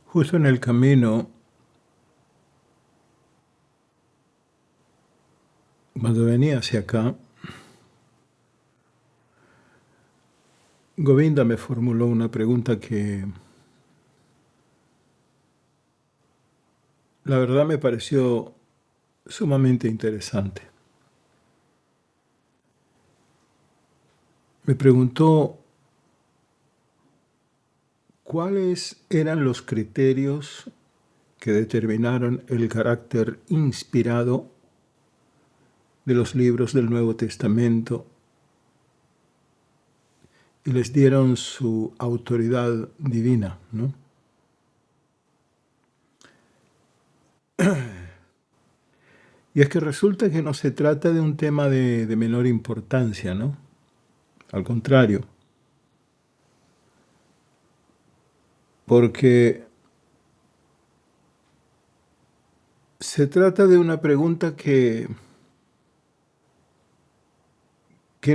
Justo en el camino, cuando venía hacia acá, Govinda me formuló una pregunta que la verdad me pareció sumamente interesante. Me preguntó cuáles eran los criterios que determinaron el carácter inspirado de los libros del Nuevo Testamento y les dieron su autoridad divina, ¿no? Y es que resulta que no se trata de un tema de menor importancia, ¿no? Al contrario, porque se trata de una pregunta que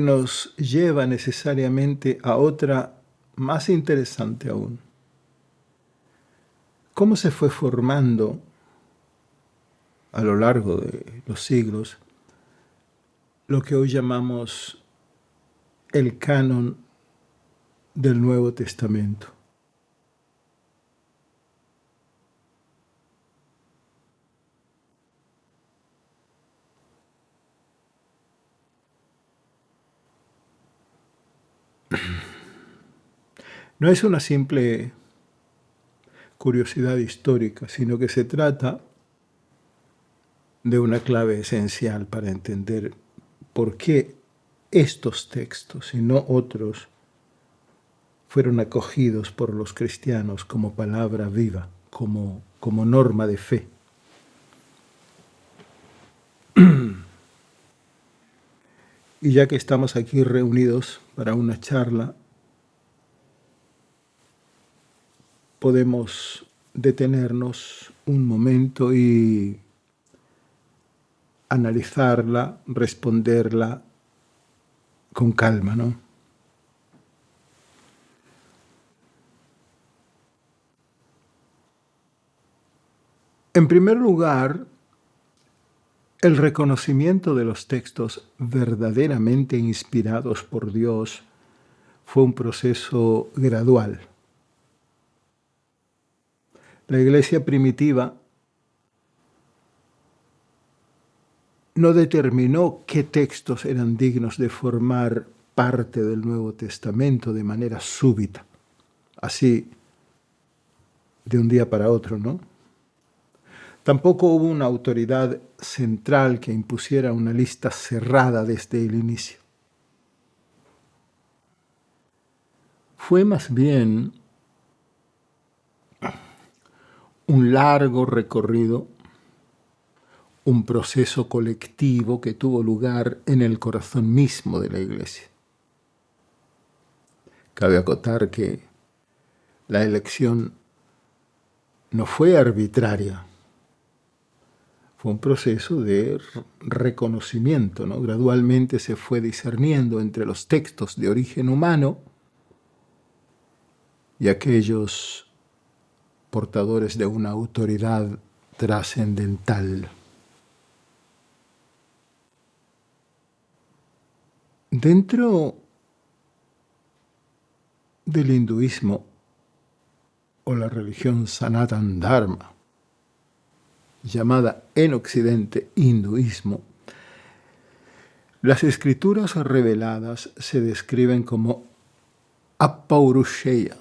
nos lleva necesariamente a otra más interesante aún. ¿Cómo se fue formando a lo largo de los siglos lo que hoy llamamos el canon del Nuevo Testamento? No es una simple curiosidad histórica, sino que se trata de una clave esencial para entender por qué estos textos y no otros fueron acogidos por los cristianos como palabra viva, como norma de fe. Y ya que estamos aquí reunidos para una charla, podemos detenernos un momento y analizarla, responderla con calma, ¿no? En primer lugar, el reconocimiento de los textos verdaderamente inspirados por Dios fue un proceso gradual. La iglesia primitiva no determinó qué textos eran dignos de formar parte del Nuevo Testamento de manera súbita, así de un día para otro, ¿no? Tampoco hubo una autoridad central que impusiera una lista cerrada desde el inicio. Fue más bien un largo recorrido, un proceso colectivo que tuvo lugar en el corazón mismo de la iglesia. Cabe acotar que la elección no fue arbitraria, fue un proceso de reconocimiento, ¿no? Gradualmente se fue discerniendo entre los textos de origen humano y aquellos portadores de una autoridad trascendental. Dentro del hinduismo o la religión Sanatan Dharma, llamada en Occidente hinduismo, las escrituras reveladas se describen como Apaurushaya.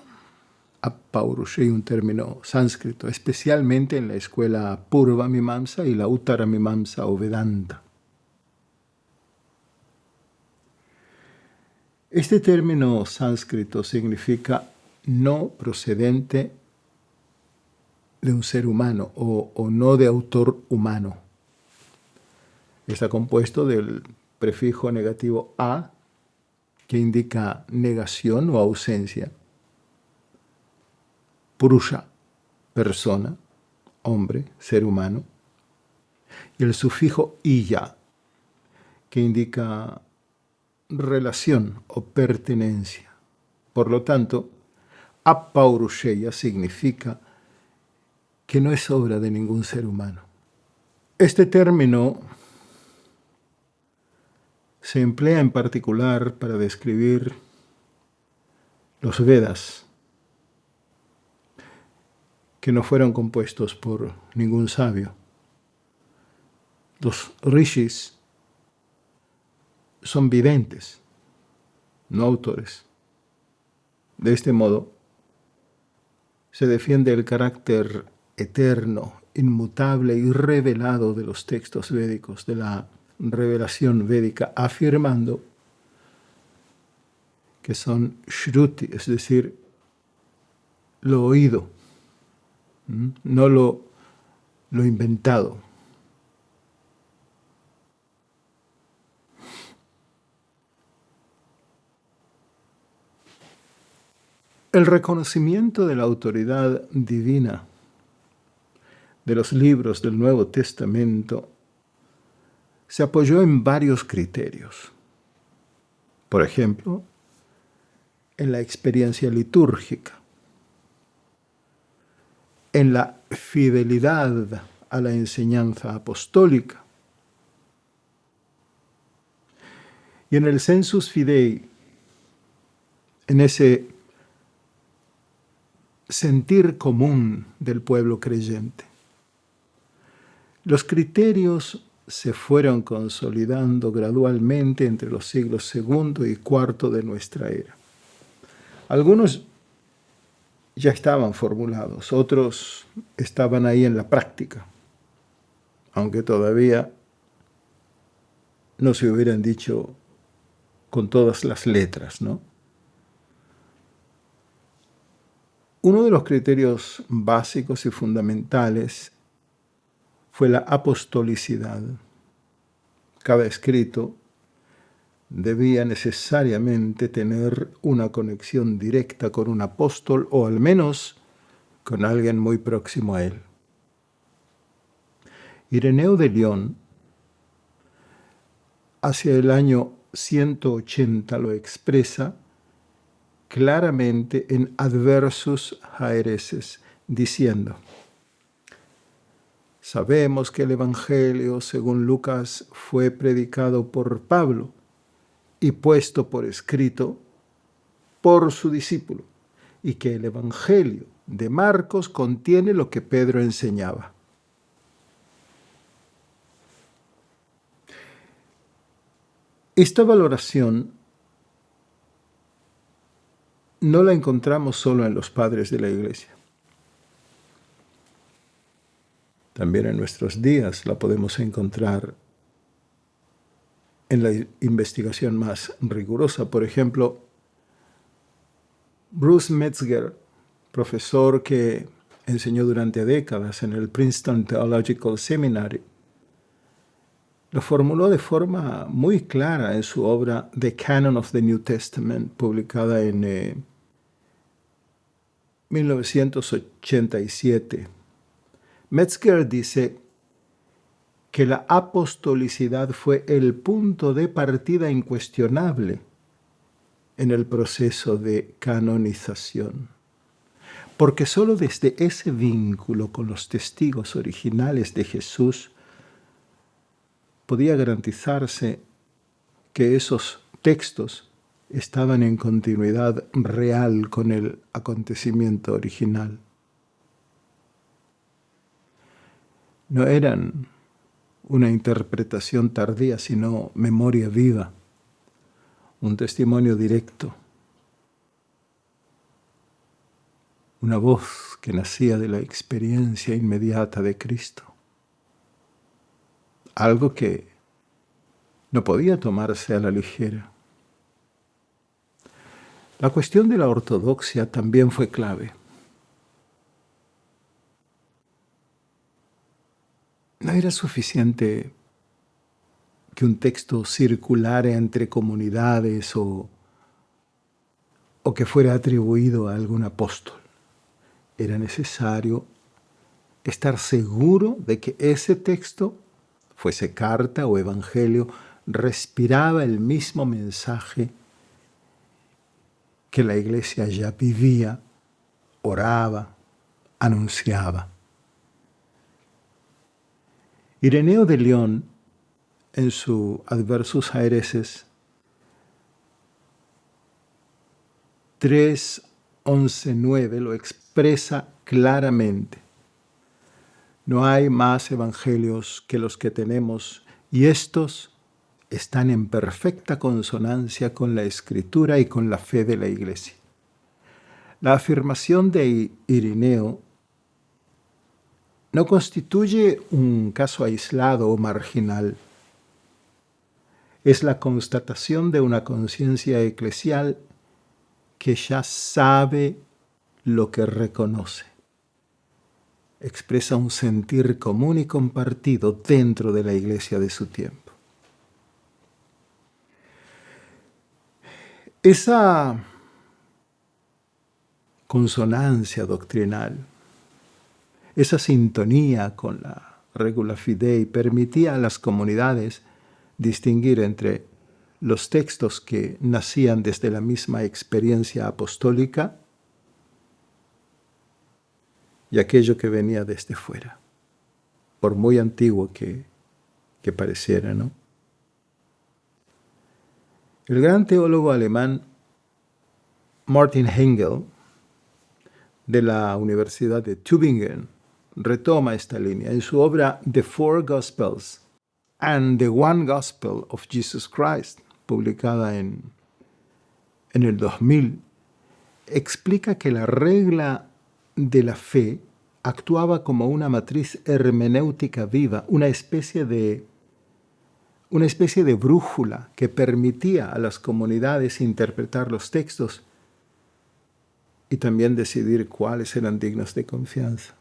Apaurushaya, un término sánscrito, especialmente en la escuela Purva Mimamsa y la Uttara Mimamsa o Vedanta. Este término sánscrito significa no procedente de un ser humano o no de autor humano. Está compuesto del prefijo negativo a, que indica negación o ausencia. Purusha, persona, hombre, ser humano. Y el sufijo iya, que indica relación o pertenencia. Por lo tanto, apaurusheya significa que no es obra de ningún ser humano. Este término se emplea en particular para describir los Vedas, que no fueron compuestos por ningún sabio. Los rishis son videntes, no autores. De este modo, se defiende el carácter eterno, inmutable y revelado de los textos védicos, de la revelación védica, afirmando que son shruti, es decir, lo oído, no lo inventado. El reconocimiento de la autoridad divina de los libros del Nuevo Testamento se apoyó en varios criterios. Por ejemplo, en la experiencia litúrgica, en la fidelidad a la enseñanza apostólica y en el sensus fidei, en ese sentir común del pueblo creyente. Los criterios se fueron consolidando gradualmente entre los siglos segundo y cuarto de nuestra era. Algunos ya estaban formulados, otros estaban ahí en la práctica, aunque todavía no se hubieran dicho con todas las letras, ¿no? Uno de los criterios básicos y fundamentales fue la apostolicidad. Cada escrito debía necesariamente tener una conexión directa con un apóstol o al menos con alguien muy próximo a él. Ireneo de León, hacia el año 180, lo expresa claramente en Adversus Haereses, diciendo: sabemos que el Evangelio, según Lucas, fue predicado por Pablo y puesto por escrito por su discípulo, y que el Evangelio de Marcos contiene lo que Pedro enseñaba. Esta valoración no la encontramos solo en los padres de la Iglesia. También en nuestros días la podemos encontrar en la investigación más rigurosa. Por ejemplo, Bruce Metzger, profesor que enseñó durante décadas en el Princeton Theological Seminary, lo formuló de forma muy clara en su obra The Canon of the New Testament, publicada en 1987. Metzger dice que la apostolicidad fue el punto de partida incuestionable en el proceso de canonización, porque sólo desde ese vínculo con los testigos originales de Jesús podía garantizarse que esos textos estaban en continuidad real con el acontecimiento original. No eran una interpretación tardía, sino memoria viva, un testimonio directo, una voz que nacía de la experiencia inmediata de Cristo. Algo que no podía tomarse a la ligera. La cuestión de la ortodoxia también fue clave. no era suficiente que un texto circulara entre comunidades o que fuera atribuido a algún apóstol. Era necesario estar seguro de que ese texto, fuese carta o evangelio, respiraba el mismo mensaje que la iglesia ya vivía, oraba, anunciaba. Ireneo de León, en su Adversus Haereses 3:11-9, lo expresa claramente. No hay más evangelios que los que tenemos, y estos están en perfecta consonancia con la Escritura y con la fe de la Iglesia. La afirmación de Ireneo no constituye un caso aislado o marginal. Es la constatación de una conciencia eclesial que ya sabe lo que reconoce. Expresa un sentir común y compartido dentro de la iglesia de su tiempo. Esa consonancia doctrinal, esa sintonía con la regula fidei permitía a las comunidades distinguir entre los textos que nacían desde la misma experiencia apostólica y aquello que venía desde fuera, por muy antiguo que pareciera, ¿no? El gran teólogo alemán Martin Hengel, de la Universidad de Tübingen, retoma esta línea en su obra The Four Gospels and the One Gospel of Jesus Christ, publicada en el 2000, explica que la regla de la fe actuaba como una matriz hermenéutica viva, una especie de brújula que permitía a las comunidades interpretar los textos y también decidir cuáles eran dignos de confianza.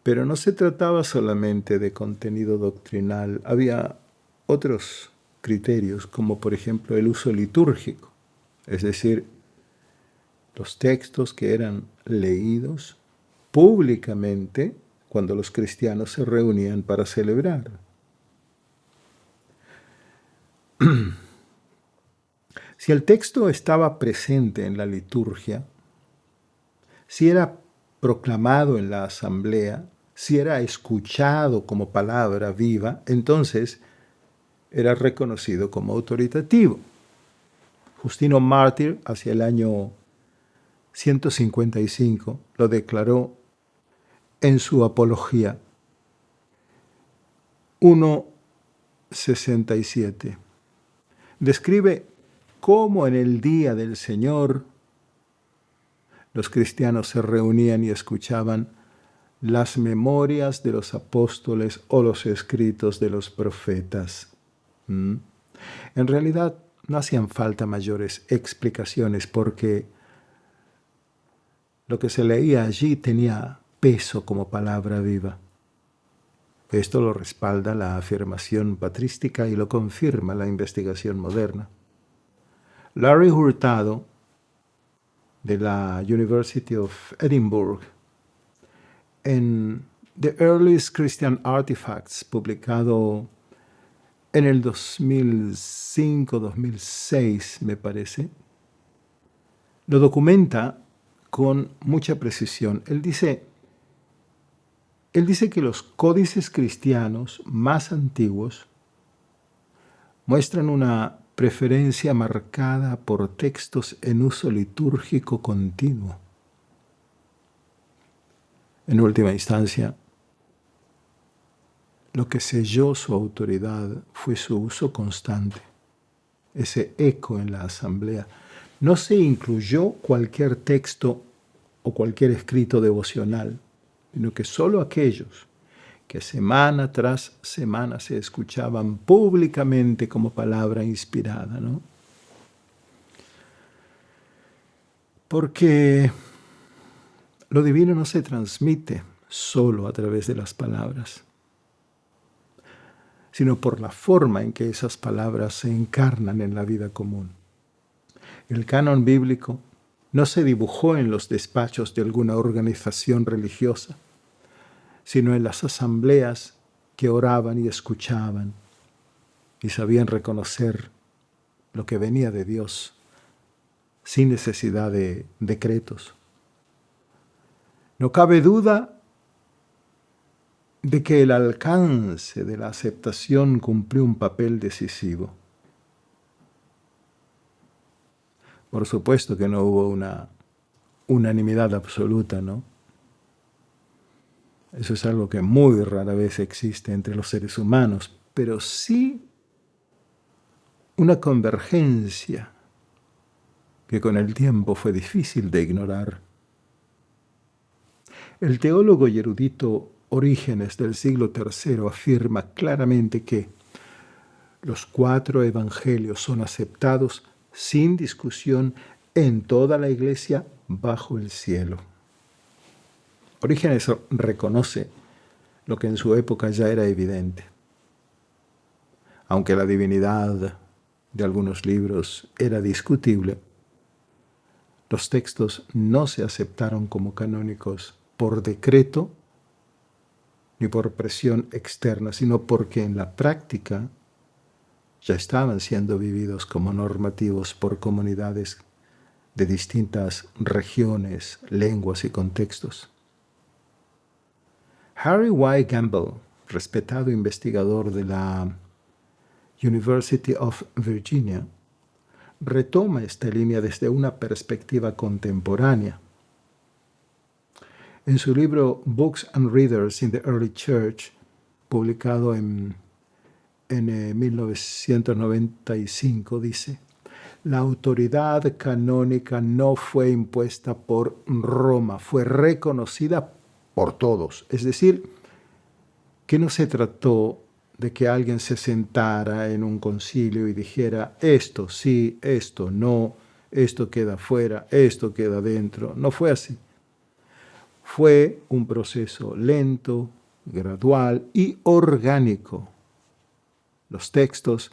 Pero no se trataba solamente de contenido doctrinal, había otros criterios, como por ejemplo el uso litúrgico, es decir, los textos que eran leídos públicamente cuando los cristianos se reunían para celebrar. Si el texto estaba presente en la liturgia, si era proclamado en la asamblea, si era escuchado como palabra viva, entonces era reconocido como autoritativo. Justino Mártir, hacia el año 155, lo declaró en su Apología 1:67. Describe cómo en el día del Señor los cristianos se reunían y escuchaban las memorias de los apóstoles o los escritos de los profetas. En realidad no hacían falta mayores explicaciones porque lo que se leía allí tenía peso como palabra viva. Esto lo respalda la afirmación patrística y lo confirma la investigación moderna. Larry Hurtado, de la University of Edinburgh, en The Earliest Christian Artifacts, publicado en el 2005-2006, me parece, lo documenta con mucha precisión. Él dice que los códices cristianos más antiguos muestran una preferencia marcada por textos en uso litúrgico continuo. En última instancia, lo que selló su autoridad fue su uso constante, ese eco en la asamblea. No se incluyó cualquier texto o cualquier escrito devocional, sino que solo aquellos que semana tras semana se escuchaban públicamente como palabra inspirada, ¿no? Porque Lo divino no se transmite solo a través de las palabras, sino por la forma en que esas palabras se encarnan en la vida común. El canon bíblico no se dibujó en los despachos de alguna organización religiosa, sino en las asambleas que oraban y escuchaban y sabían reconocer lo que venía de Dios sin necesidad de decretos. No cabe duda de que el alcance de la aceptación cumplió un papel decisivo. Por supuesto que no hubo una unanimidad absoluta, ¿no? Eso es algo que muy rara vez existe entre los seres humanos, pero sí una convergencia que con el tiempo fue difícil de ignorar. El teólogo y erudito Orígenes del siglo III afirma claramente que los 4 evangelios son aceptados sin discusión en toda la Iglesia bajo el cielo. Orígenes reconoce lo que en su época ya era evidente. Aunque la divinidad de algunos libros era discutible, los textos no se aceptaron como canónicos por decreto ni por presión externa, sino porque en la práctica ya estaban siendo vividos como normativos por comunidades de distintas regiones, lenguas y contextos. Harry Y. Gamble, respetado investigador de la University of Virginia, retoma esta línea desde una perspectiva contemporánea. En su libro Books and Readers in the Early Church, publicado en 1995, dice: la autoridad canónica no fue impuesta por Roma, fue reconocida por todos. Es decir, que no se trató de que alguien se sentara en un concilio y dijera esto sí, esto no, esto queda fuera, esto queda dentro. No fue así. Fue un proceso lento, gradual y orgánico. Los textos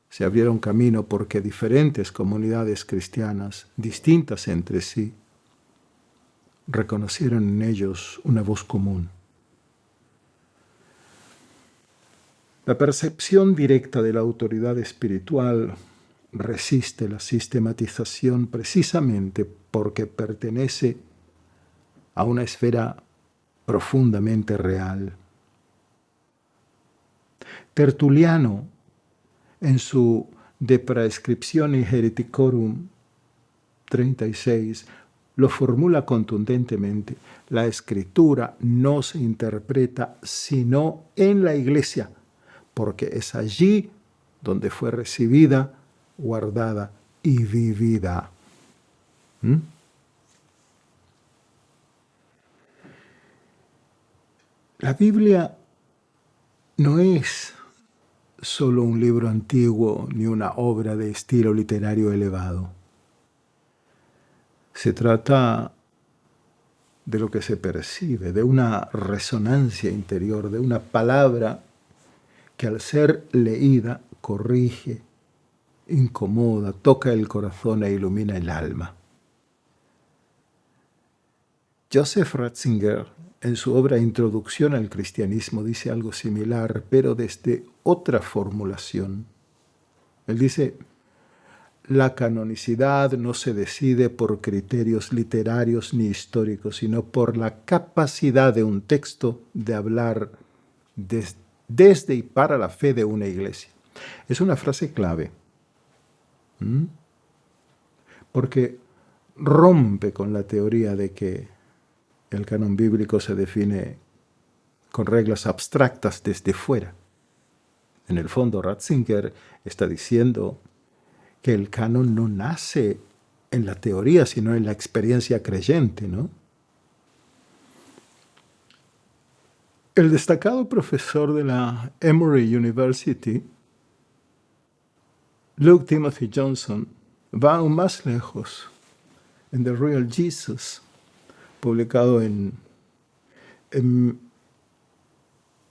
se abrieron camino porque diferentes comunidades cristianas, distintas entre sí, reconocieron en ellos una voz común. La percepción directa de la autoridad espiritual resiste la sistematización precisamente porque pertenece a una esfera profundamente real. Tertuliano, en su De Praescriptione Hereticorum 36, lo formula contundentemente: la Escritura no se interpreta sino en la Iglesia, porque es allí donde fue recibida, guardada y vivida. La Biblia no es solo un libro antiguo ni una obra de estilo literario elevado. Se trata de lo que se percibe, de una resonancia interior, de una palabra que al ser leída corrige, incomoda, toca el corazón e ilumina el alma. Joseph Ratzinger, en su obra Introducción al Cristianismo, dice algo similar, pero desde otra formulación. Él dice: la canonicidad no se decide por criterios literarios ni históricos, sino por la capacidad de un texto de hablar desde y para la fe de una iglesia. Es una frase clave, porque rompe con la teoría de que el canon bíblico se define con reglas abstractas desde fuera. En el fondo, Ratzinger está diciendo que el canon no nace en la teoría, sino en la experiencia creyente, ¿no? El destacado profesor de la Emory University, Luke Timothy Johnson, va aún más lejos. En The Real Jesus publicado en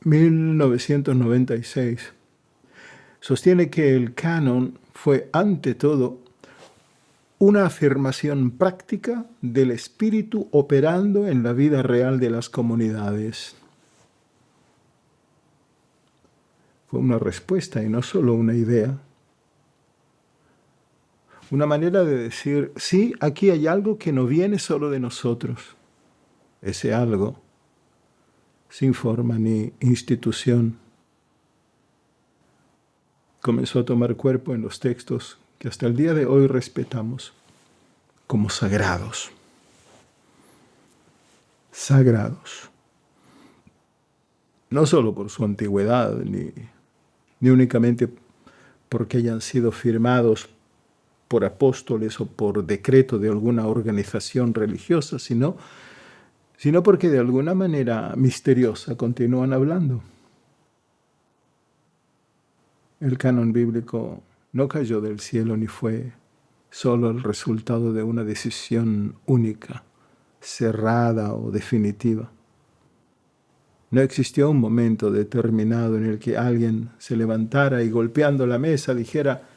1996, sostiene que el canon fue, ante todo, una afirmación práctica del espíritu operando en la vida real de las comunidades. Fue una respuesta y no solo una idea. Una manera de decir, sí, aquí hay algo que no viene solo de nosotros. Ese algo, sin forma ni institución, comenzó a tomar cuerpo en los textos que hasta el día de hoy respetamos como sagrados. Sagrados. No solo por su antigüedad, ni únicamente porque hayan sido firmados por apóstoles o por decreto de alguna organización religiosa, sino porque de alguna manera misteriosa continúan hablando. El canon bíblico no cayó del cielo ni fue solo el resultado de una decisión única, cerrada o definitiva. No existió un momento determinado en el que alguien se levantara y golpeando la mesa dijera,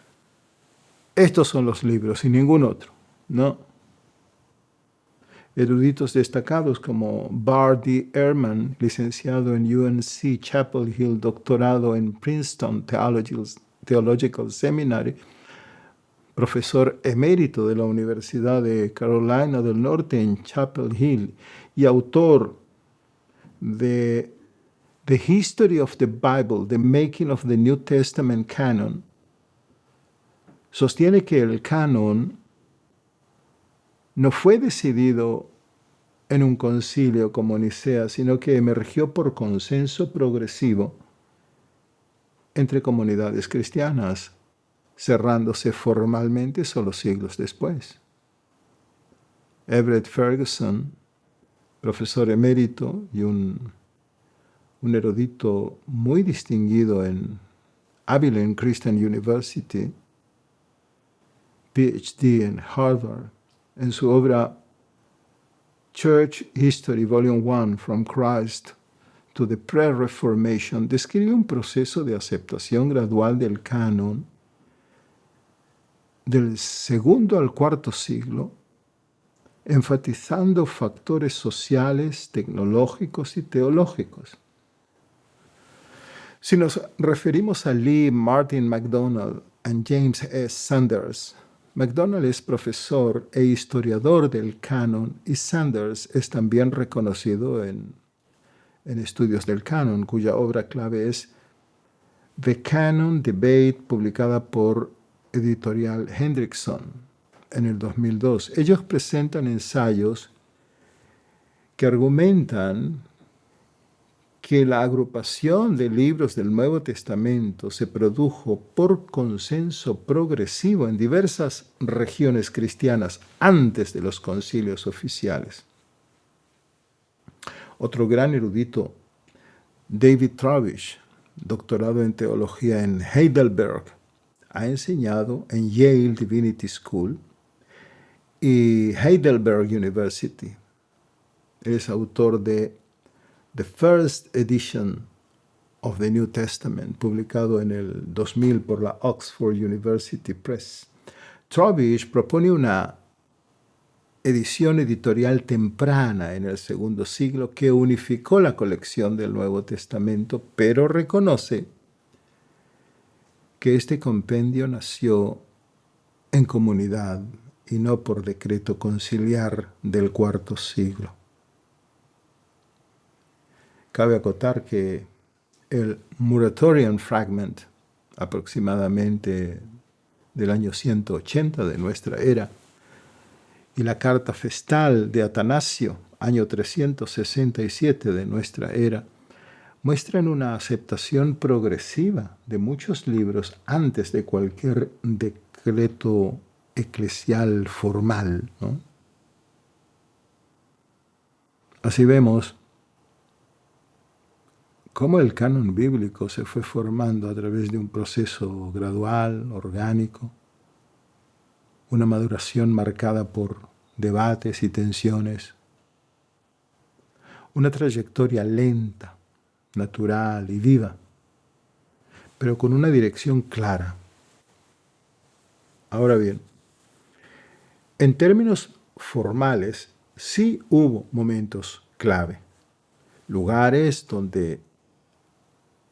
estos son los libros y ningún otro. No. Eruditos destacados como Barr D. Ehrman, licenciado en UNC Chapel Hill, doctorado en Princeton Theological Seminary, profesor emérito de la Universidad de Carolina del Norte en Chapel Hill y autor de The History of the Bible, The Making of the New Testament Canon, sostiene que el canon no fue decidido en un concilio como Nicea, sino que emergió por consenso progresivo entre comunidades cristianas, cerrándose formalmente solo siglos después. Everett Ferguson, profesor emérito y un erudito muy distinguido en Abilene Christian University, PhD en Harvard, en su obra Church History, Volume 1, From Christ to the Pre-Reformation, describe un proceso de aceptación gradual del canon del segundo al cuarto siglo, enfatizando factores sociales, tecnológicos y teológicos. Si nos referimos a Lee Martin MacDonald y James S. Sanders, MacDonald es profesor e historiador del canon y Sanders es también reconocido en estudios del canon, cuya obra clave es The Canon Debate, publicada por Editorial Hendrickson en el 2002. Ellos presentan ensayos que argumentan que la agrupación de libros del Nuevo Testamento se produjo por consenso progresivo en diversas regiones cristianas antes de los concilios oficiales. Otro gran erudito, David Travish, doctorado en teología en Heidelberg, ha enseñado en Yale Divinity School y Heidelberg University. Es autor de The First Edition of the New Testament, publicado en el 2000 por la Oxford University Press. Travish propone una edición editorial temprana en el segundo siglo que unificó la colección del Nuevo Testamento, pero reconoce que este compendio nació en comunidad y no por decreto conciliar del cuarto siglo. Cabe acotar que el Muratorian Fragment, aproximadamente del año 180 de nuestra era, y la Carta Festal de Atanasio, año 367 de nuestra era, muestran una aceptación progresiva de muchos libros antes de cualquier decreto eclesial formal, ¿no? Así vemos cómo el canon bíblico se fue formando a través de un proceso gradual, orgánico, una maduración marcada por debates y tensiones, una trayectoria lenta, natural y viva, pero con una dirección clara. Ahora bien, en términos formales, sí hubo momentos clave, lugares donde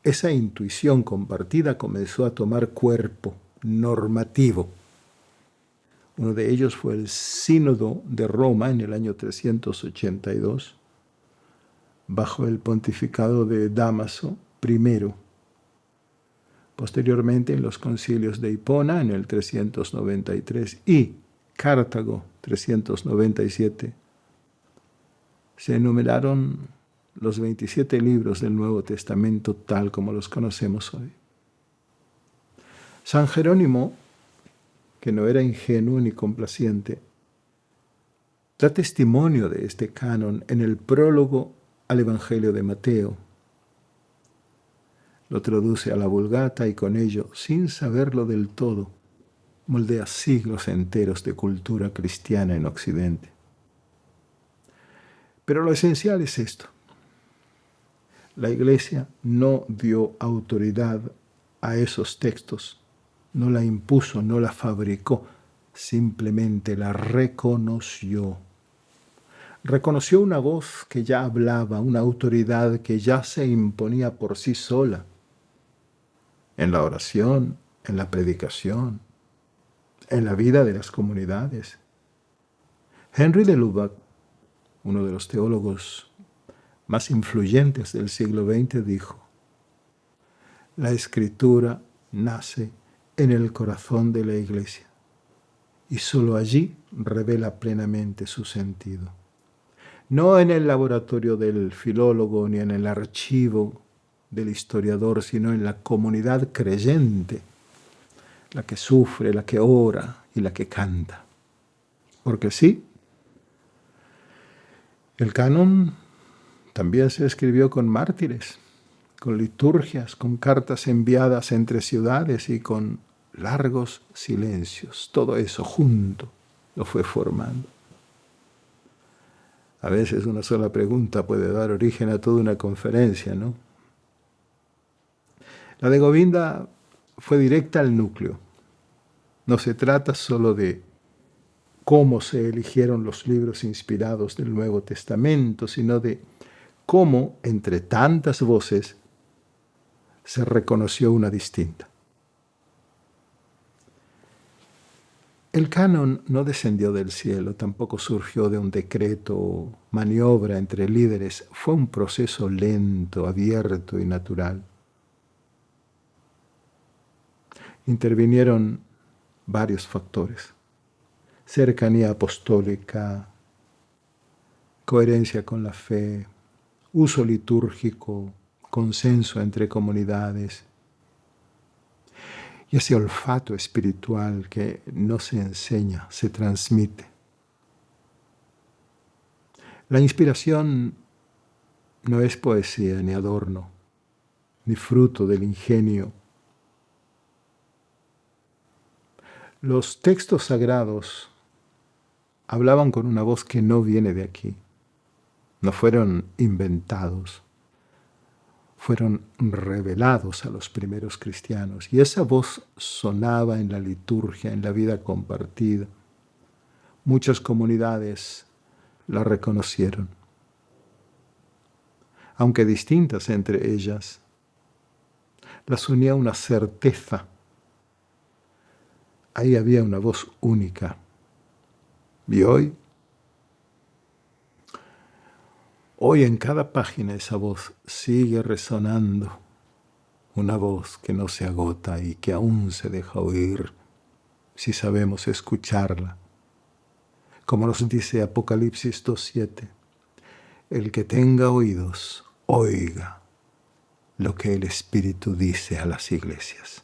esa intuición compartida comenzó a tomar cuerpo normativo. Uno de ellos fue el Sínodo de Roma en el año 382, bajo el pontificado de Dámaso I. Posteriormente, en los concilios de Hipona en el 393 y Cartago 397, se enumeraron los 27 libros del Nuevo Testamento tal como los conocemos hoy. San Jerónimo, que no era ingenuo ni complaciente, da testimonio de este canon en el prólogo al Evangelio de Mateo. Lo traduce a la Vulgata y con ello, sin saberlo del todo, moldea siglos enteros de cultura cristiana en Occidente. Pero lo esencial es esto. La Iglesia no dio autoridad a esos textos, no la impuso, no la fabricó, simplemente la reconoció. Reconoció una voz que ya hablaba, una autoridad que ya se imponía por sí sola, en la oración, en la predicación, en la vida de las comunidades. Henry de Lubac, uno de los teólogos más influyentes del siglo XX, dijo: la Escritura nace en el corazón de la Iglesia y solo allí revela plenamente su sentido. No en el laboratorio del filólogo ni en el archivo del historiador, sino en la comunidad creyente, la que sufre, la que ora y la que canta. Porque sí, el canon también se escribió con mártires, con liturgias, con cartas enviadas entre ciudades y con largos silencios. Todo eso junto lo fue formando. A veces una sola pregunta puede dar origen a toda una conferencia, ¿no? La de Govinda fue directa al núcleo. No se trata solo de cómo se eligieron los libros inspirados del Nuevo Testamento, sino de cómo, entre tantas voces, se reconoció una distinta. El canon no descendió del cielo, tampoco surgió de un decreto o maniobra entre líderes. Fue un proceso lento, abierto y natural. Intervinieron varios factores: cercanía apostólica, coherencia con la fe, uso litúrgico, consenso entre comunidades y ese olfato espiritual que no se enseña, se transmite. La inspiración no es poesía ni adorno, ni fruto del ingenio. Los textos sagrados hablaban con una voz que no viene de aquí. No fueron inventados, fueron revelados a los primeros cristianos. Y esa voz sonaba en la liturgia, en la vida compartida. Muchas comunidades la reconocieron. Aunque distintas entre ellas, las unía una certeza. Ahí había una voz única. Y hoy en cada página esa voz sigue resonando. Una voz que no se agota y que aún se deja oír si sabemos escucharla. Como nos dice Apocalipsis 2:7, el que tenga oídos, oiga lo que el Espíritu dice a las iglesias.